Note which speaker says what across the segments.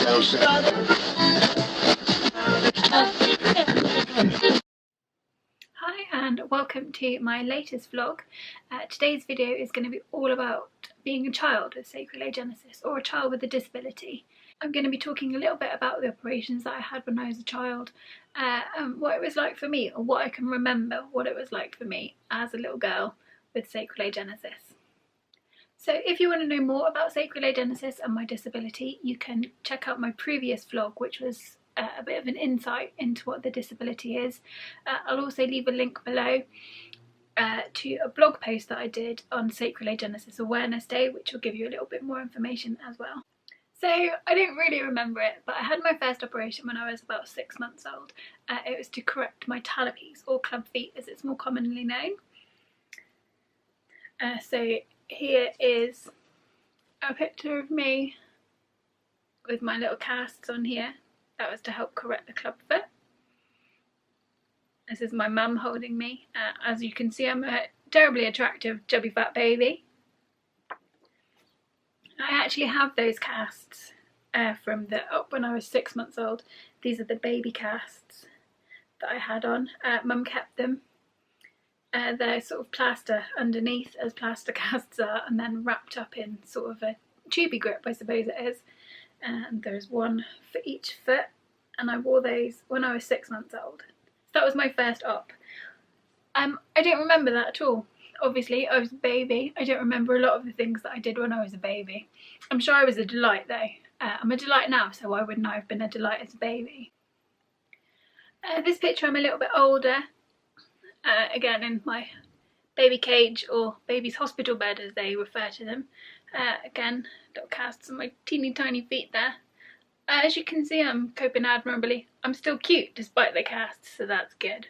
Speaker 1: Hi and welcome to my latest vlog. Today's video is going to be all about being a child with sacral agenesis, or a child with a disability. I'm going to be talking a little bit about the operations that I had when I was a child, what it was like for me, or what I can remember what it was like for me as a little girl with sacral agenesis. So if you want to know more about sacral agenesis and my disability, you can check out my previous vlog, which was a bit of an insight into what the disability is. I'll also leave a link below to a blog post that I did on Sacral Agenesis Awareness Day, which will give you a little bit more information as well. So I don't really remember it, but I had my first operation when I was about 6 months old. It was to correct my talipes, or club feet as it's more commonly known. So here is a picture of me with my little casts on here. That was to help correct the club foot. This is my mum holding me. As you can see, I'm a terribly attractive chubby fat baby. I actually have those casts from when I was 6 months old. These are the baby casts that I had on. Mum kept them. They're sort of plaster underneath, as plaster casts are, and then wrapped up in sort of a tubey grip, I suppose it is. And there's one for each foot, and I wore those when I was 6 months old. So that was my first op. I don't remember that at all. Obviously, I was a baby. I don't remember a lot of the things that I did when I was a baby. I'm sure I was a delight though. I'm a delight now, so why wouldn't I have been a delight as a baby? This picture, I'm a little bit older. Again, in my baby cage, or baby's hospital bed as they refer to them. Again, little casts on my teeny tiny feet there. As you can see, I'm coping admirably. I'm still cute despite the casts, so that's good.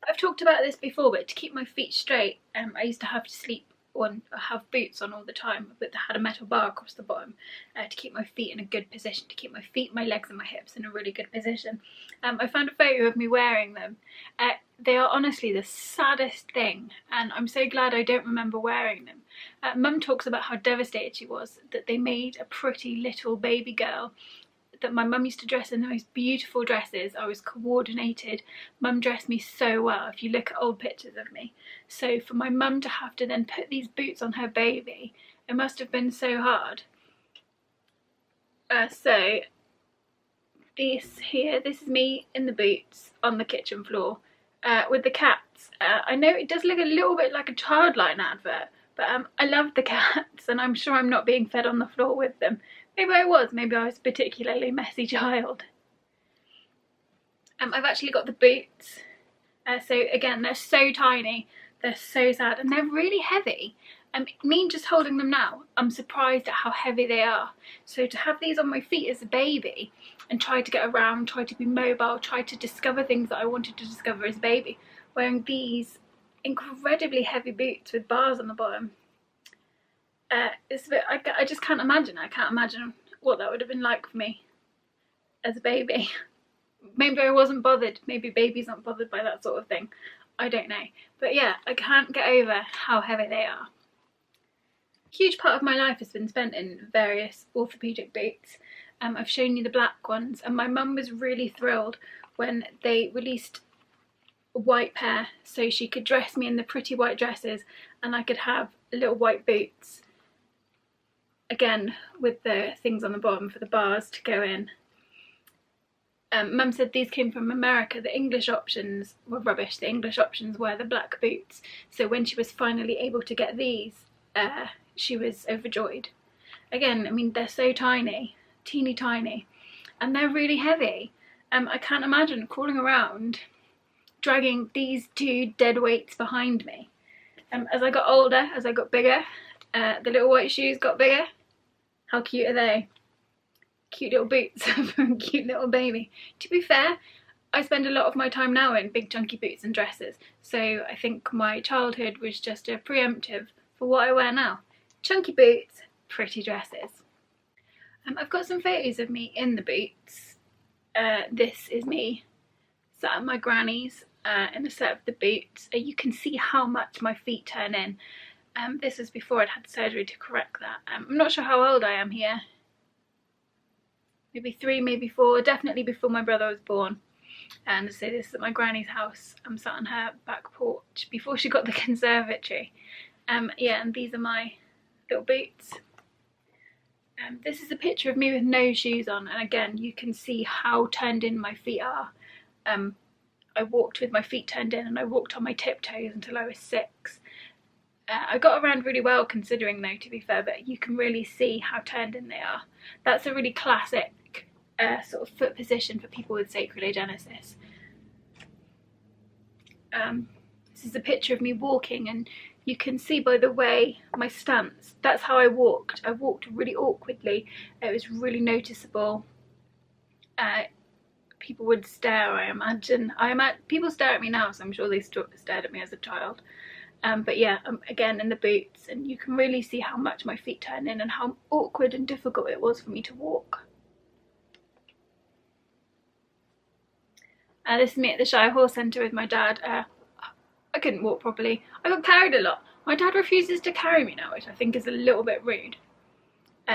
Speaker 1: I've talked about this before, but to keep my feet straight, I used to have to sleep on, or have boots on all the time, but they had a metal bar across the bottom to keep my feet in a good position, to keep my feet, my legs and my hips in a really good position. I found a photo of me wearing them. They are honestly the saddest thing, and I'm so glad I don't remember wearing them. Mum talks about how devastated she was that they made a pretty little baby girl, that my mum used to dress in the most beautiful dresses. I was coordinated. Mum dressed me so well, if you look at old pictures of me. So for my mum to have to then put these boots on her baby, it must have been so hard. So this is me in the boots on the kitchen floor with the cats. I know it does look a little bit like a Childline advert, but I love the cats, and I'm sure I'm not being fed on the floor with them. Maybe I was, maybe I was a particularly messy child. I've actually got the boots. So again, they're so tiny, they're so sad, and they're really heavy. Me just holding them now, I'm surprised at how heavy they are. So to have these on my feet as a baby, and try to get around, try to be mobile, try to discover things that I wanted to discover as a baby, wearing these incredibly heavy boots with bars on the bottom. It's a bit, I just can't imagine. I can't imagine what that would have been like for me as a baby. Maybe I wasn't bothered. Maybe babies aren't bothered by that sort of thing. I don't know. But yeah, I can't get over how heavy they are. A huge part of my life has been spent in various orthopaedic boots. I've shown you the black ones, and my mum was really thrilled when they released a white pair, so she could dress me in the pretty white dresses and I could have little white boots. Again, with the things on the bottom for the bars to go in. Mum said these came from America. The English options were rubbish. The English options were the black boots. So when she was finally able to get these, she was overjoyed. Again, I mean, they're so tiny, teeny tiny, and they're really heavy. I can't imagine crawling around dragging these two dead weights behind me. As I got older, as I got bigger, the little white shoes got bigger. How cute are they? Cute little boots for a cute little baby. To be fair, I spend a lot of my time now in big chunky boots and dresses, so I think my childhood was just a preemptive for what I wear now. Chunky boots, pretty dresses. I've got some photos of me in the boots. This is me sat at my granny's in a set of the boots. You can see how much my feet turn in. This was before I'd had surgery to correct that. I'm not sure how old I am here. maybe 3, maybe 4, definitely before my brother was born. And so this is at my granny's house. I'm sat on her back porch before she got the conservatory. Yeah, and these are my little boots. This is a picture of me with no shoes on, and again you can see how turned in my feet are. I walked with my feet turned in, and I walked on my tiptoes until I was 6. I got around really well considering though, to be fair, but you can really see how turned in they are. That's a really classic sort of foot position for people with sacral agenesis. This is a picture of me walking, and you can see by the way my stance, that's how I walked. I walked really awkwardly. It was really noticeable. People would stare, I imagine. People stare at me now, so I'm sure they stared at me as a child. But yeah, again in the boots, and you can really see how much my feet turn in and how awkward and difficult it was for me to walk. This is me at the Shire Horse Centre with my dad. I couldn't walk properly. I got carried a lot. My dad refuses to carry me now, which I think is a little bit rude.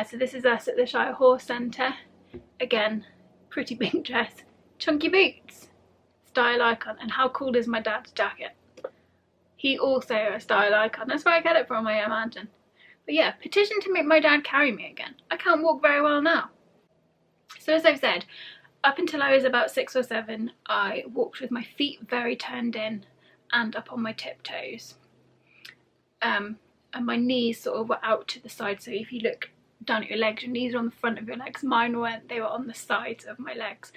Speaker 1: So this is us at the Shire Horse Centre. Again, pretty big dress, chunky boots, style icon. And how cool is my dad's jacket? He also a style icon. That's where I get it from, I imagine. But yeah, petition to make my dad carry me again. I can't walk very well now. So as I've said, up until I was about 6 or 7, I walked with my feet very turned in and up on my tiptoes. And my knees sort of were out to the side, so if you look down at your legs, your knees are on the front of your legs. Mine weren't, they were on the sides of my legs.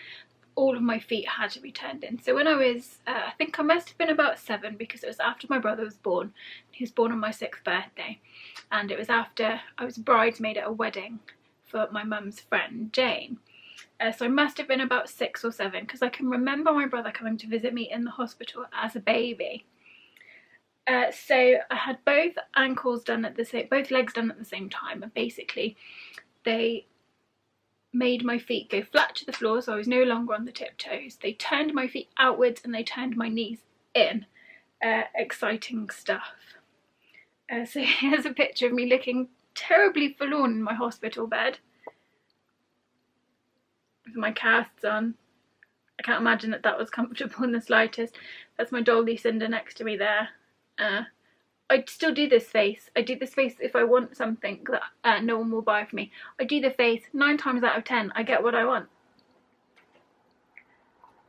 Speaker 1: All of my feet had to be turned in. So when I was, I think I must have been about 7, because it was after my brother was born. He was born on my 6th birthday, and it was after I was bridesmaid at a wedding for my mum's friend Jane. So I must have been about 6 or 7, because I can remember my brother coming to visit me in the hospital as a baby. So I had both ankles done at the same, both legs done at the same time, and basically they made my feet go flat to the floor, so I was no longer on the tiptoes. They turned my feet outwards and they turned my knees in. Exciting stuff. So here's a picture of me looking terribly forlorn in my hospital bed with my casts on. I can't imagine that that was comfortable in the slightest. That's my doll Lucinda next to me there. I still do this face. I do this face if I want something that no one will buy for me. I do the face 9 times out of 10. I get what I want.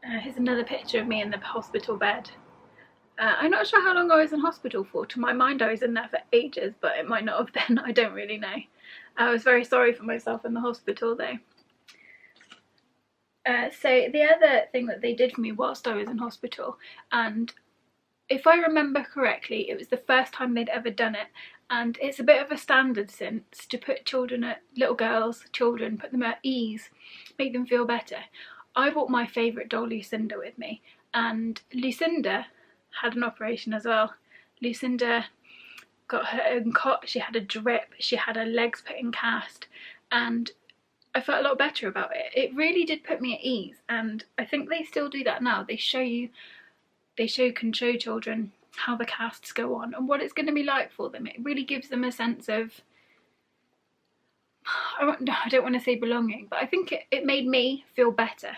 Speaker 1: Here's another picture of me in the hospital bed. I'm not sure how long I was in hospital for. To my mind, I was in there for ages, but it might not have been. I don't really know. I was very sorry for myself in the hospital though. So the other thing that they did for me whilst I was in hospital, and if I remember correctly, it was the first time they'd ever done it, and it's a bit of a standard since, to put children, little girls, children, put them at ease, make them feel better. I brought my favourite doll Lucinda with me, and Lucinda had an operation as well. Lucinda got her own cot, she had a drip, she had her legs put in cast, and I felt a lot better about it. It really did put me at ease, and I think they still do that now. They can show children how the casts go on and what it's going to be like for them. It really gives them a sense of, I don't want to say belonging, but I think it made me feel better.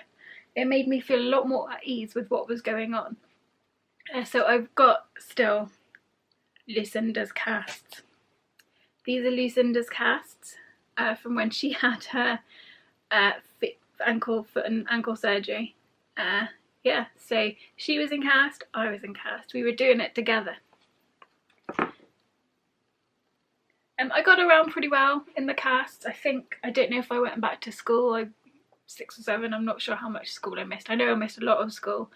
Speaker 1: It made me feel a lot more at ease with what was going on. So I've got still Lucinda's casts. These are Lucinda's casts from when she had her foot and ankle surgery. Yeah, so she was in cast, I was in cast. We were doing it together. I got around pretty well in the casts. I don't know if I went back to school. 6 or 7, I'm not sure how much school I missed. I know I missed a lot of school,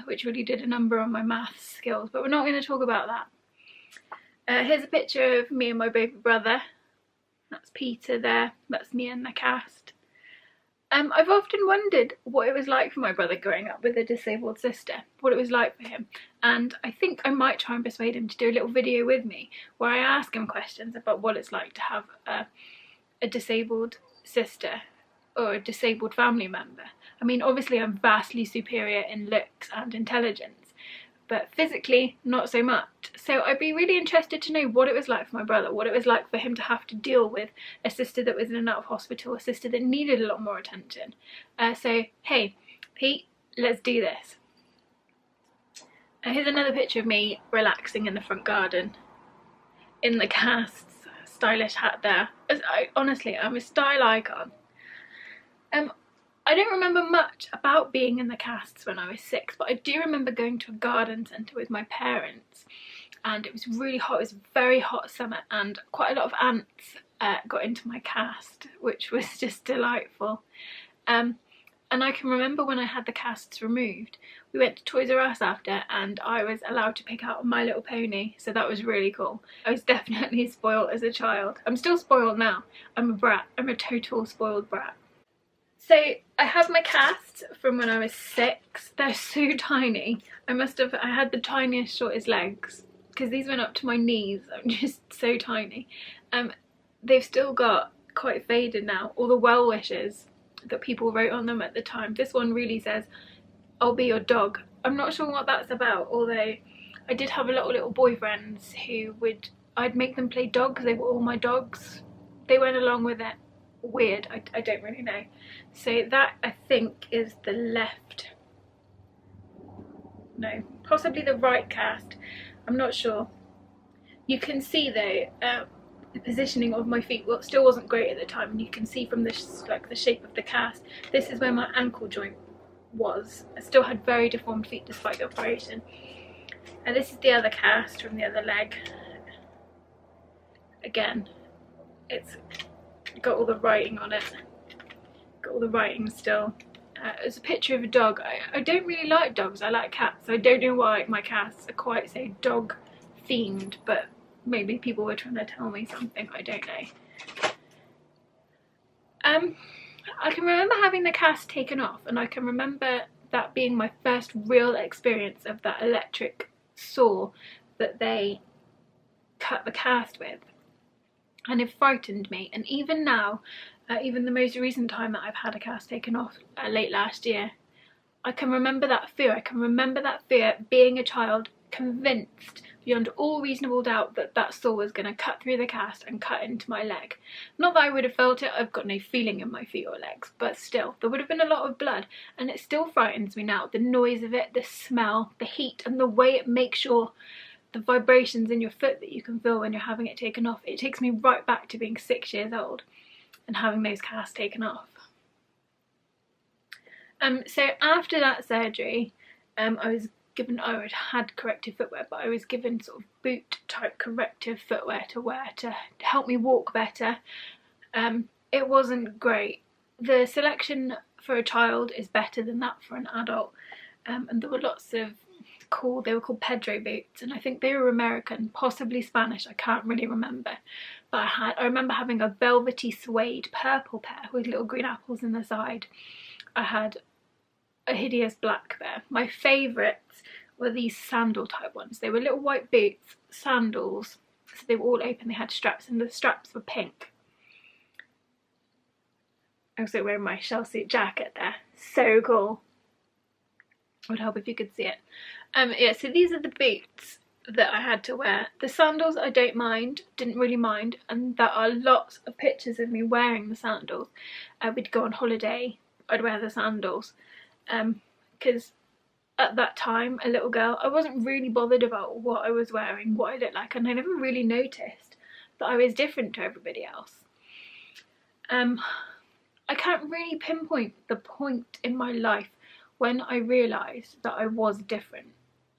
Speaker 1: which really did a number on my maths skills, but we're not going to talk about that. Here's a picture of me and my baby brother. That's Peter there. That's me in the cast. I've often wondered what it was like for my brother growing up with a disabled sister, what it was like for him, and I think I might try and persuade him to do a little video with me where I ask him questions about what it's like to have a disabled sister or a disabled family member. I mean, obviously I'm vastly superior in looks and intelligence, but physically not so much. So I'd be really interested to know what it was like for my brother, what it was like for him to have to deal with a sister that was in and out of hospital, a sister that needed a lot more attention. So hey Pete, let's do this. Here's another picture of me relaxing in the front garden in the casts. Stylish hat there. Honestly, I'm a style icon. I don't remember much about being in the casts when I was 6, but I do remember going to a garden centre with my parents, and it was really hot. It was a very hot summer, and quite a lot of ants got into my cast, which was just delightful. And I can remember when I had the casts removed, we went to Toys R Us after, and I was allowed to pick out My Little Pony, so that was really cool. I was definitely spoiled as a child. I'm still spoiled now. I'm a brat. I'm a total spoiled brat. So I have my casts from when I was 6. They're so tiny. I had the tiniest, shortest legs, because these went up to my knees. I'm just so tiny. They've still got quite faded now, all the well wishes that people wrote on them at the time. This one really says, "I'll be your dog." I'm not sure what that's about, although I did have a lot of little boyfriends who I'd make them play dog because they were all my dogs. They went along with it. Weird, I don't really know. So that, I think, is the left, no, possibly the right cast. I'm not sure. You can see though, the positioning of my feet still wasn't great at the time, and you can see from this, like the shape of the cast, this is where my ankle joint was. I still had very deformed feet despite the operation. And this is the other cast from the other leg. Again, it's got all the writing on it. Got all the writing still. It's a picture of a dog. I don't really like dogs, I like cats, so I don't know why my casts are quite so dog themed, but maybe people were trying to tell me something, I don't know. I can remember having the cast taken off, and I can remember that being my first real experience of that electric saw that they cut the cast with, and it frightened me. And even now, even the most recent time that I've had a cast taken off, late last year, I can remember that fear. I can remember that fear, being a child, convinced beyond all reasonable doubt that that saw was going to cut through the cast and cut into my leg. Not that I would have felt it, I've got no feeling in my feet or legs, but still, there would have been a lot of blood, and it still frightens me now. The noise of it, the smell, the heat, and the way it makes the vibrations in your foot that you can feel when you're having it taken off. It takes me right back to being 6 years old and having those casts taken off. So after that surgery, I had corrective footwear, but I was given sort of boot type corrective footwear to wear to help me walk better. It wasn't great. The selection for a child is better than that for an adult, and there were lots of they were called Pedro boots, and I think they were American, possibly Spanish, I can't really remember. But I remember having a velvety suede purple pair with little green apples in the side. I had a hideous black pair. My favourites were these sandal type ones. They were little white boots, sandals, so they were all open, they had straps, and the straps were pink. I'm also wearing my shell suit jacket there, so cool. It would help if you could see it. Yeah, so these are the boots that I had to wear. The sandals I didn't really mind, and there are lots of pictures of me wearing the sandals. We'd go on holiday, I'd wear the sandals, because at that time, a little girl, I wasn't really bothered about what I was wearing, what I looked like, and I never really noticed that I was different to everybody else. I can't really pinpoint the point in my life when I realised that I was different.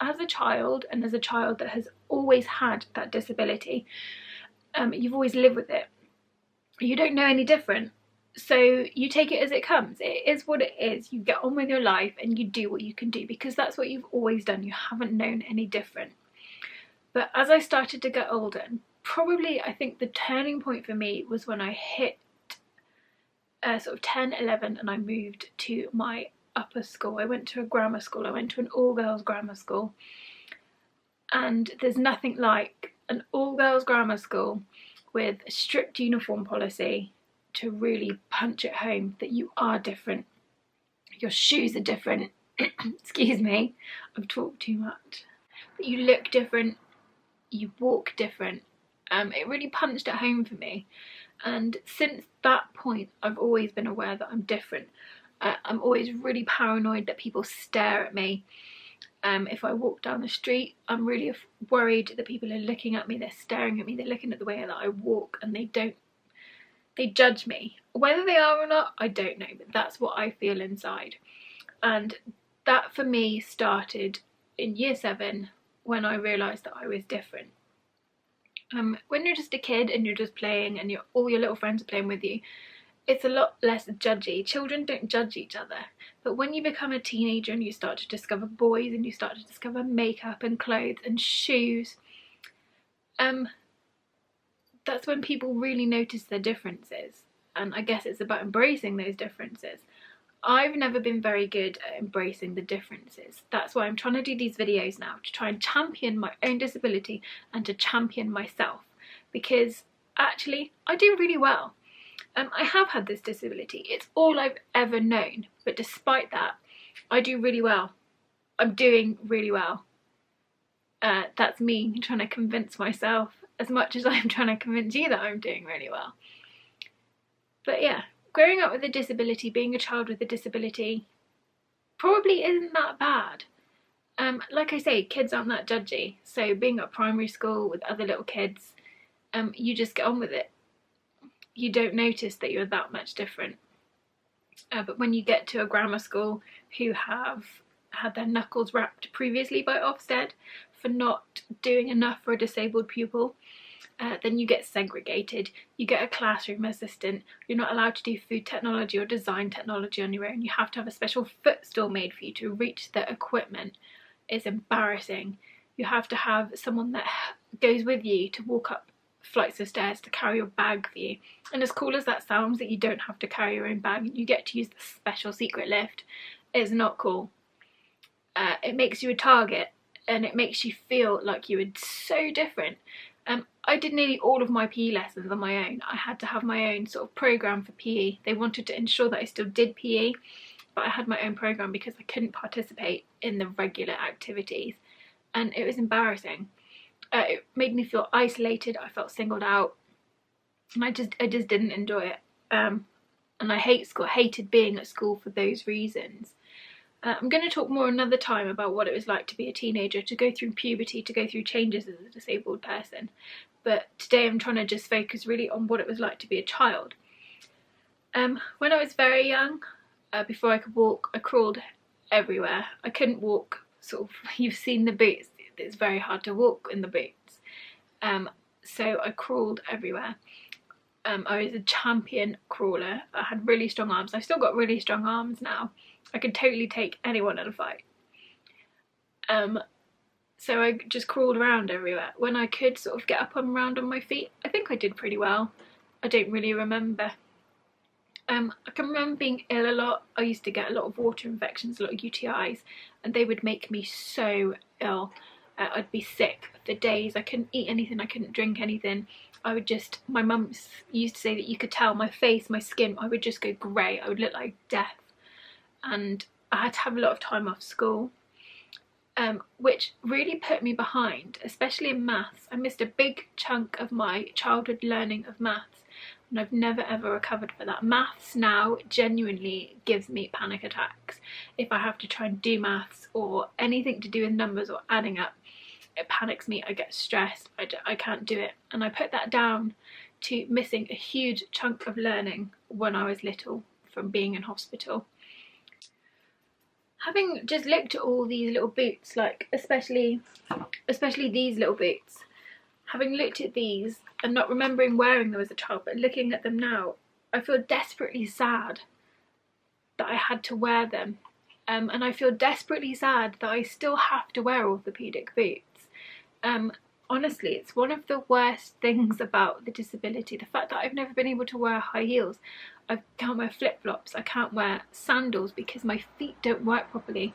Speaker 1: As a child, and as a child that has always had that disability, you've always lived with it. You don't know any different, so you take it as it comes. It is what it is. You get on with your life and you do what you can do, because that's what you've always done. You haven't known any different. But as I started to get older, probably I think the turning point for me was when I hit sort of 10, 11, and I moved to my upper school. I went to a grammar school. I went to an all-girls grammar school, and there's nothing like an all-girls grammar school with a strict uniform policy to really punch it home that you are different. Your shoes are different. Excuse me, I've talked too much. that you look different, you walk different. It really punched at home for me, and since that point I've always been aware that I'm different. I'm always really paranoid that people stare at me. If I walk down the street, I'm really worried that people are looking at me, they're staring at me, they're looking at the way that I walk, and they judge me. Whether they are or not, I don't know, but that's what I feel inside. And that for me started in year 7 when I realised that I was different. When you're just a kid and you're just playing and all your little friends are playing with you, it's a lot less judgy. Children don't judge each other. But when you become a teenager and you start to discover boys and you start to discover makeup and clothes and shoes, that's when people really notice their differences. And I guess it's about embracing those differences. I've never been very good at embracing the differences. That's why I'm trying to do these videos now, to try and champion my own disability and to champion myself, because actually I do really well. I have had this disability, it's all I've ever known, but despite that I do really well. I'm doing really well. That's me trying to convince myself as much as I'm trying to convince you that I'm doing really well. But yeah, growing up with a disability, being a child with a disability, probably isn't that bad. Like I say, kids aren't that judgy, so being at primary school with other little kids, you just get on with it. You don't notice that you're that much different. But when you get to a grammar school who have had their knuckles rapped previously by Ofsted for not doing enough for a disabled pupil, then you get segregated. You get a classroom assistant. You're not allowed to do food technology or design technology on your own. You have to have a special footstool made for you to reach the equipment. It's embarrassing. You have to have someone that goes with you to walk up flights of stairs to carry your bag for you. And as cool as that sounds, that you don't have to carry your own bag and you get to use the special secret lift, it's not cool. It makes you a target and it makes you feel like you are so different. I did nearly all of my PE lessons on my own. I had to have my own sort of program for PE. They wanted to ensure that I still did PE, but I had my own program because I couldn't participate in the regular activities, and it was embarrassing. It made me feel isolated. I felt singled out, and I just didn't enjoy it. And I hate school. I hated being at school for those reasons. I'm going to talk more another time about what it was like to be a teenager, to go through puberty, to go through changes as a disabled person. But today I'm trying to just focus really on what it was like to be a child. When I was very young, before I could walk, I crawled everywhere. I couldn't walk, sort of, you've seen the boots, it's very hard to walk in the boots. So I crawled everywhere. I was a champion crawler. I had really strong arms. I've still got really strong arms now. I could totally take anyone in a fight. So I just crawled around everywhere. When I could sort of get up and around on my feet, I think I did pretty well. I don't really remember. I can remember being ill a lot. I used to get a lot of water infections, a lot of UTIs, and they would make me so ill. I'd be sick for days. I couldn't eat anything, I couldn't drink anything. I would just, my mum used to say that you could tell my face, my skin, I would just go grey. I would look like death. And I had to have a lot of time off school, which really put me behind, especially in maths. I missed a big chunk of my childhood learning of maths, and I've never ever recovered for that. Maths now genuinely gives me panic attacks. If I have to try and do maths or anything to do with numbers or adding up, it panics me. I get stressed. I can't do it. And I put that down to missing a huge chunk of learning when I was little from being in hospital. Having just looked at all these little boots, like especially these little boots, having looked at these and not remembering wearing them as a child, but looking at them now, I feel desperately sad that I had to wear them. And I feel desperately sad that I still have to wear orthopaedic boots. Honestly, it's one of the worst things about the disability, the fact that I've never been able to wear high heels. I can't wear flip-flops, I can't wear sandals because my feet don't work properly.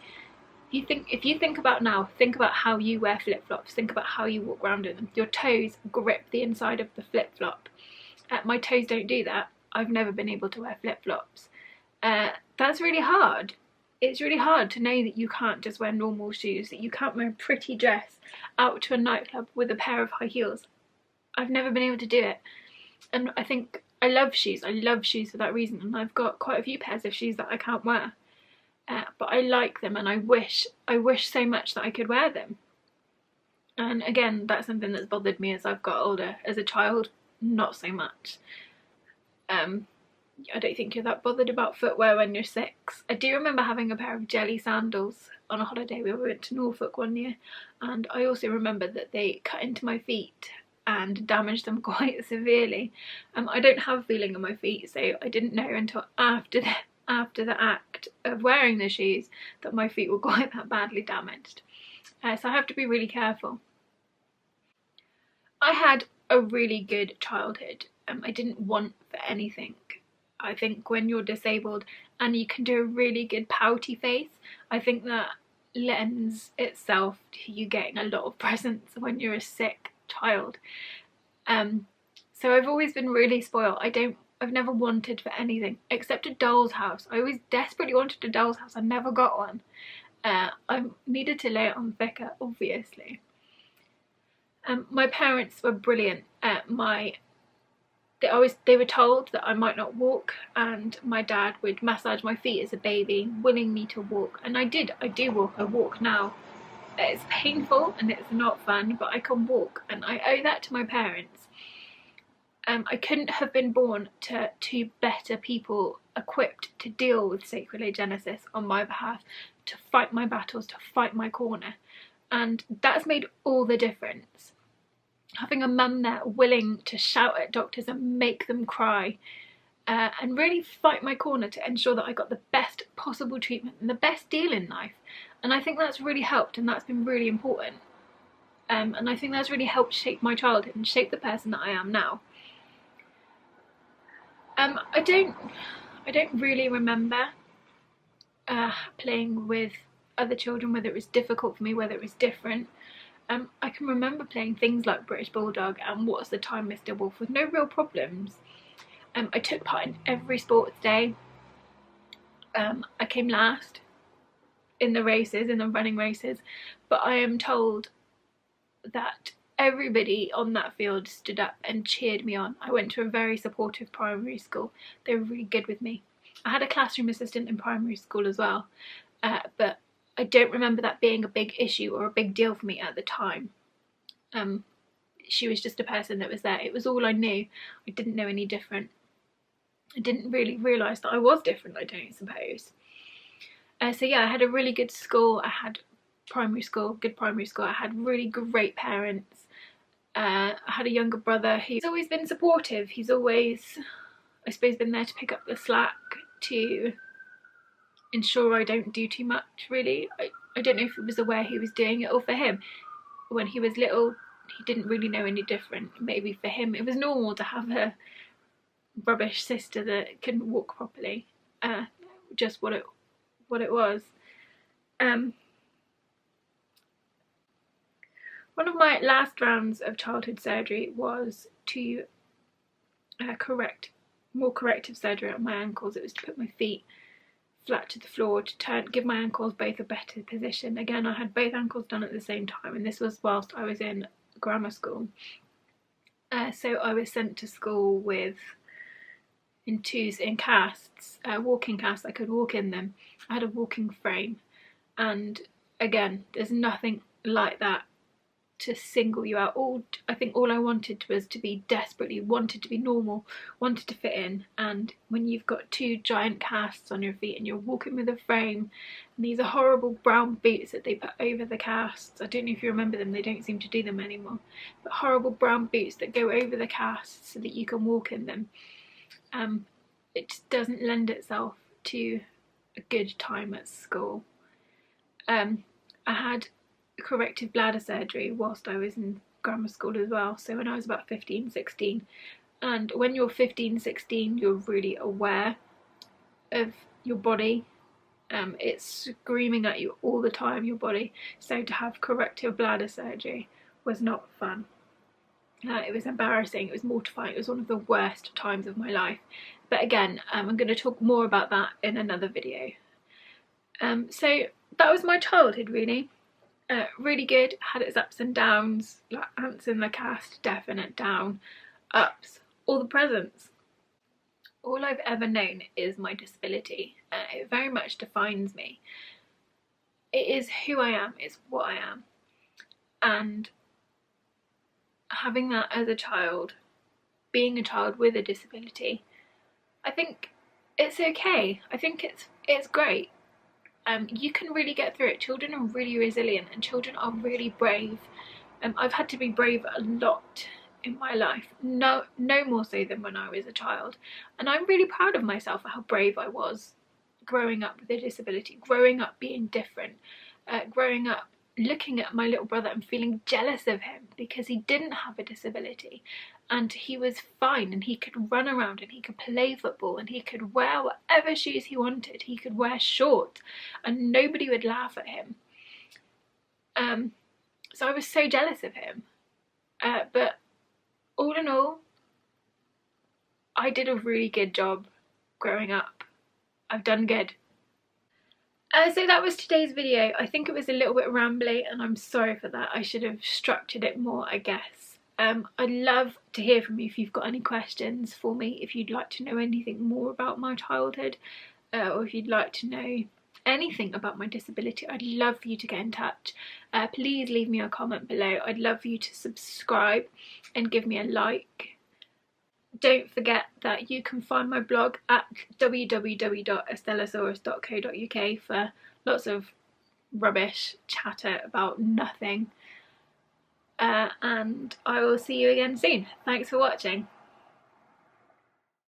Speaker 1: If you think about now, think about how you wear flip-flops, think about how you walk around in them. Your toes grip the inside of the flip-flop. My toes don't do that. I've never been able to wear flip-flops. That's really hard. it's really hard to know that you can't just wear normal shoes, that you can't wear a pretty dress out to a nightclub with a pair of high heels. I've never been able to do it, and I think I love shoes. I love shoes for that reason, and I've got quite a few pairs of shoes that I can't wear, but I like them, and I wish so much that I could wear them. And again, that's something that's bothered me as I've got older. As a child, not so much. I don't think you're that bothered about footwear when you're 6. I do remember having a pair of jelly sandals on a holiday when we went to Norfolk one year, and I also remember that they cut into my feet and damaged them quite severely. I don't have feeling in my feet, so I didn't know until after the act of wearing the shoes that my feet were quite that badly damaged. So I have to be really careful. I had a really good childhood. I didn't want for anything. I think when you're disabled and you can do a really good pouty face, I think that lends itself to you getting a lot of presents when you're a sick child. So I've always been really spoiled. I've never wanted for anything except a doll's house. I always desperately wanted a doll's house. I never got one. I needed to lay it on thicker, obviously. My parents were brilliant. They were told that I might not walk, and my dad would massage my feet as a baby, willing me to walk, and I do walk. I walk now. It's painful and it's not fun, but I can walk, and I owe that to my parents. I couldn't have been born to two better people equipped to deal with Sacral Agenesis on my behalf, to fight my battles, to fight my corner, and that's made all the difference. Having a mum there willing to shout at doctors and make them cry, and really fight my corner to ensure that I got the best possible treatment and the best deal in life. And I think that's really helped, and that's been really important. And I think that's really helped shape my childhood and shape the person that I am now. I don't really remember playing with other children, whether it was difficult for me, whether it was different. I can remember playing things like British Bulldog and What's the Time, Mr. Wolf with no real problems. I took part in every sports day. I came last in the races, in the running races, but I am told that everybody on that field stood up and cheered me on. I went to a very supportive primary school. They were really good with me. I had a classroom assistant in primary school as well, but I don't remember that being a big issue or a big deal for me at the time. She was just a person that was there. It was all I knew. I didn't know any different. I didn't really realise that I was different, I don't suppose. So yeah, I had a really good school. I had good primary school. I had really great parents. I had a younger brother who's always been supportive. He's always, I suppose, been there to pick up the slack, to ensure I don't do too much, really. I don't know if it was the way he was doing it, or for him, when he was little, he didn't really know any different. Maybe for him it was normal to have a rubbish sister that couldn't walk properly. Just what it was. One of my last rounds of childhood surgery was to more corrective surgery on my ankles. It was to put my feet flat to the floor, to give my ankles both a better position. Again, I had both ankles done at the same time, and this was whilst I was in grammar school. So I was sent to school in casts, walking casts. I could walk in them. I had a walking frame, and again, there's nothing like that to single you out. I think all I wanted was to be wanted to be normal, wanted to fit in. And when you've got two giant casts on your feet and you're walking with a frame, and these are horrible brown boots that they put over the casts, I don't know if you remember them, they don't seem to do them anymore, but horrible brown boots that go over the casts so that you can walk in them, it just doesn't lend itself to a good time at school. I had corrective bladder surgery whilst I was in grammar school as well, so when I was about 15, 16. And when you're 15, 16, you're really aware of your body. It's screaming at you all the time, your body. So to have corrective bladder surgery was not fun. It was embarrassing, it was mortifying, it was one of the worst times of my life. But again, I'm going to talk more about that in another video. So that was my childhood really. Really good, had its ups and downs, like ants in the cast, definite down, ups, all the presents. All I've ever known is my disability. It very much defines me. It is who I am, it's what I am. And having that as a child, being a child with a disability, I think it's okay. I think it's great. You can really get through it. Children are really resilient and children are really brave. I've had to be brave a lot in my life, no more so than when I was a child, and I'm really proud of myself for how brave I was growing up with a disability, growing up being different, growing up looking at my little brother and feeling jealous of him because he didn't have a disability and he was fine and he could run around and he could play football and he could wear whatever shoes he wanted. He could wear shorts and nobody would laugh at him. So I was so jealous of him. But all in all, I did a really good job growing up. I've done good. So that was today's video. I think it was a little bit rambly and I'm sorry for that. I should have structured it more, I guess. I'd love to hear from you if you've got any questions for me, if you'd like to know anything more about my childhood, or if you'd like to know anything about my disability. I'd love for you to get in touch. Please leave me a comment below. I'd love for you to subscribe and give me a like. Don't forget that you can find my blog at www.estellosaurus.co.uk for lots of rubbish chatter about nothing. And I will see you again soon. Thanks for watching.